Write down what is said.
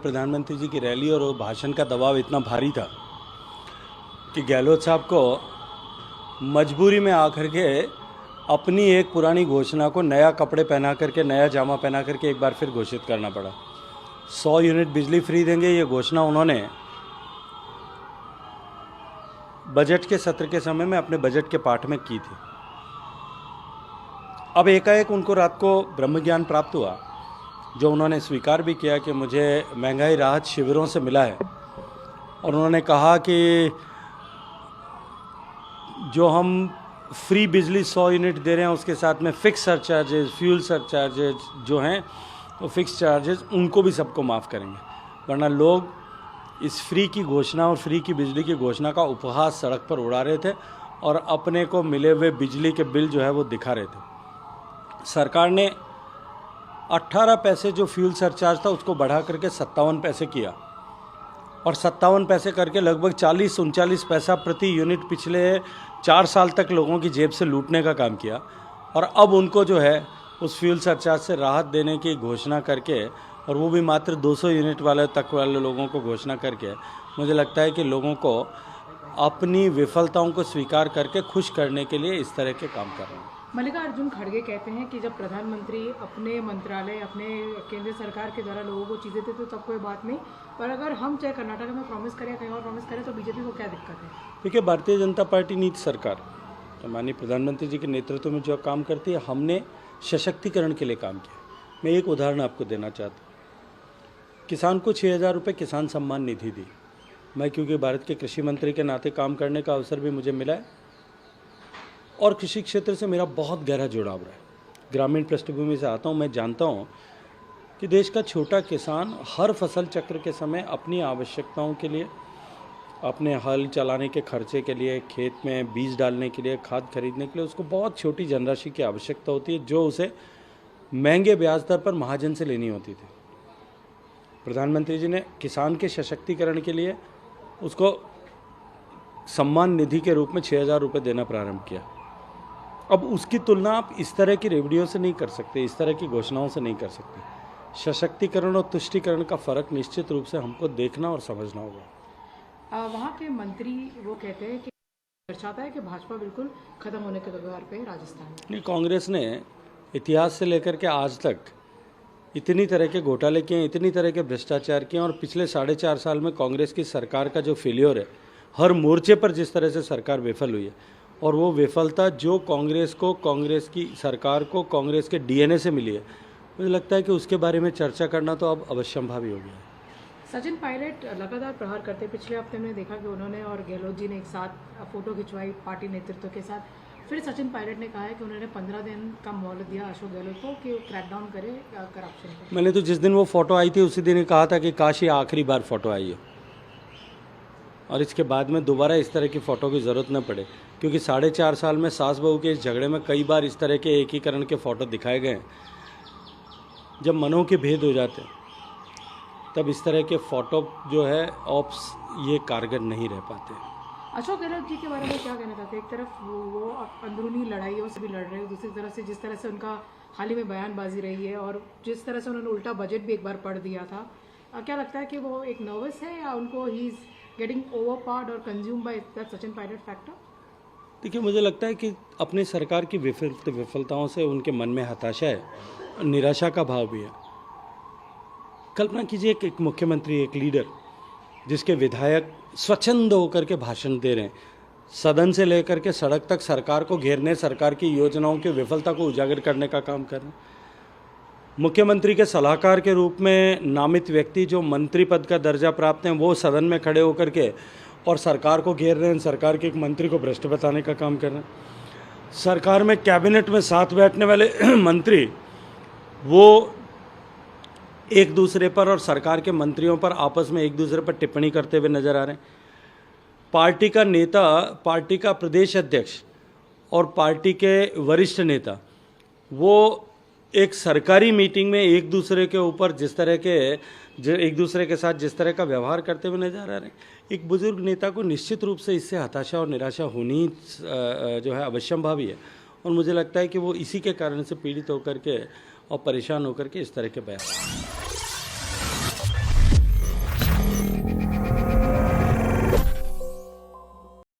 प्रधानमंत्री जी की रैली और वो भाषण का दबाव इतना भारी था कि गहलोत साहब को मजबूरी में आकर के अपनी एक पुरानी घोषणा को नया कपड़े पहना करके, नया जामा पहना करके एक बार फिर घोषित करना पड़ा। 100 यूनिट बिजली फ्री देंगे, ये घोषणा उन्होंने बजट के सत्र के समय में अपने बजट के पाठ में की थी। अब एकाएक उनको रात को ब्रह्म ज्ञान प्राप्त हुआ, जो उन्होंने स्वीकार भी किया कि मुझे महंगाई राहत शिविरों से मिला है, और उन्होंने कहा कि जो हम फ्री बिजली 100 यूनिट दे रहे हैं उसके साथ में फिक्स सरचार्जेज, फ्यूल सरचार्जेज जो हैं वो फिक्स चार्जेस उनको भी सबको माफ़ करेंगे, वरना लोग इस फ्री की घोषणा और फ्री की बिजली की घोषणा का उपहास सड़क पर उड़ा रहे थे और अपने को मिले हुए बिजली के बिल जो है वो दिखा रहे थे। सरकार ने 18 पैसे जो फ्यूल सरचार्ज था उसको बढ़ा करके 57 पैसे किया, और 57 पैसे करके लगभग 40-39 पैसा प्रति यूनिट पिछले 4 साल तक लोगों की जेब से लूटने का काम किया। और अब उनको जो है उस फ्यूल सरचार्ज से राहत देने की घोषणा करके, और वो भी मात्र 200 यूनिट वाले लोगों को घोषणा करके, मुझे लगता है कि लोगों को अपनी विफलताओं को स्वीकार करके खुश करने के लिए इस तरह के काम कर रहे हैं। मल्लिकार्जुन खड़गे कहते हैं कि जब प्रधानमंत्री अपने मंत्रालय, अपने केंद्र सरकार के द्वारा लोगों को चीज़ें देते तो तब कोई बात नहीं, पर अगर हम चाहे कर्नाटक में प्रॉमिस करें, कहीं और प्रॉमिस करें, तो बीजेपी को क्या दिक्कत है? देखिए, भारतीय जनता पार्टी नीति सरकार तो माननीय प्रधानमंत्री जी के नेतृत्व में जो काम करती है, हमने सशक्तिकरण के लिए काम किया। मैं एक उदाहरण आपको देना चाहता हूँ। किसान को 6,000 रुपये किसान सम्मान निधि दी। मैं क्योंकि भारत के कृषि मंत्री के नाते काम करने का अवसर भी मुझे मिला है और कृषि क्षेत्र से मेरा बहुत गहरा जुड़ाव रहा है। ग्रामीण पृष्ठभूमि से आता हूँ, मैं जानता हूँ कि देश का छोटा किसान हर फसल चक्र के समय अपनी आवश्यकताओं के लिए, अपने हल चलाने के खर्चे के लिए, खेत में बीज डालने के लिए, खाद खरीदने के लिए उसको बहुत छोटी धनराशि की आवश्यकता होती है, जो उसे महंगे ब्याज दर पर महाजन से लेनी होती थी। प्रधानमंत्री जी ने किसान के सशक्तिकरण के लिए उसको सम्मान निधि के रूप में 6,000 रुपये देना प्रारंभ किया। अब उसकी तुलना आप इस तरह की रेवड़ियों से नहीं कर सकते, इस तरह की घोषणाओं से नहीं कर सकते। सशक्तिकरण और तुष्टिकरण का फ़र्क निश्चित रूप से हमको देखना और समझना होगा। वहाँ के मंत्री वो कहते हैं कि दर्शाता है कि भाजपा बिल्कुल खत्म होने के कगार पे राजस्थान में। नहीं, कांग्रेस ने इतिहास से लेकर के आज तक इतनी तरह के घोटाले किए, इतनी तरह के भ्रष्टाचार किए, और पिछले 4.5 साल में कांग्रेस की सरकार का जो फेलियर है, हर मोर्चे पर जिस तरह से सरकार विफल हुई है, और वो विफलता जो कांग्रेस को, कांग्रेस की सरकार को, कांग्रेस के डीएनए से मिली है, मुझे लगता है कि उसके बारे में चर्चा करना तो अब अवश्यंभावी हो गया है। सचिन पायलट लगातार प्रहार करते, पिछले हफ्ते में देखा कि उन्होंने और गहलोत जी ने एक साथ फोटो खिंचवाई पार्टी नेतृत्व के साथ। फिर सचिन पायलट ने कहा है कि उन्होंने 15 दिन का मोहलत दिया अशोक गहलोत को कि वो क्रैकडाउन करे करप्शन पर। मैंने तो जिस दिन वो फोटो आई थी उसी दिन ही कहा था कि काश ये आखिरी बार फोटो आई हो, और इसके बाद में दोबारा इस तरह की फ़ोटो की ज़रूरत न पड़े, क्योंकि 4.5 साल में सास बहू के इस झगड़े में कई बार इस तरह के एकीकरण के फ़ोटो दिखाए गए हैं। जब मनों के भेद हो जाते हैं तब इस तरह के फ़ोटो जो है ऑप्स ये कारगर नहीं रह पाते। अशोक गहलोत जी के बारे में क्या कहना चाहते हैं? एक तरफ वो अंदरूनी लड़ाइयों से भी लड़ रहे हैं, दूसरी तरफ से जिस तरह से उनका हाल ही में बयानबाजी रही है और जिस तरह से उन्होंने उल्टा बजट भी एक बार पढ़ दिया था, क्या लगता है कि वो एक नर्वस है या उनको ही इज गेटिंग ओवरपावर्ड और consumed by that Sachin Pilot factor? देखिए, मुझे लगता है कि अपनी सरकार की विफलताओं से उनके मन में हताशा है, निराशा का भाव भी है। कल्पना कीजिए एक मुख्यमंत्री, एक लीडर, जिसके विधायक स्वच्छंद होकर के भाषण दे रहे हैं, सदन से लेकर के सड़क तक सरकार को घेरने, सरकार की योजनाओं की विफलता को उजागर करने का काम कर रहे हैं। मुख्यमंत्री के सलाहकार के रूप में नामित व्यक्ति जो मंत्री पद का दर्जा प्राप्त हैं, वो सदन में खड़े होकर के और सरकार को घेर रहे हैं, सरकार के एक मंत्री को भ्रष्ट बताने का काम कर रहे हैं। सरकार में कैबिनेट में साथ बैठने वाले मंत्री वो एक दूसरे पर और सरकार के मंत्रियों पर आपस में एक दूसरे पर टिप्पणी करते हुए नजर आ रहे हैं। पार्टी का नेता, पार्टी का प्रदेश अध्यक्ष और पार्टी के वरिष्ठ नेता वो एक सरकारी मीटिंग में एक दूसरे के ऊपर एक दूसरे के साथ जिस तरह का व्यवहार करते हुए नजर आ रहे हैं, एक बुजुर्ग नेता को निश्चित रूप से इससे हताशा और निराशा होनी जो है अवश्यंभावी है। और मुझे लगता है कि वो इसी के कारण से पीड़ित होकर के और परेशान होकर के इस तरह के बयान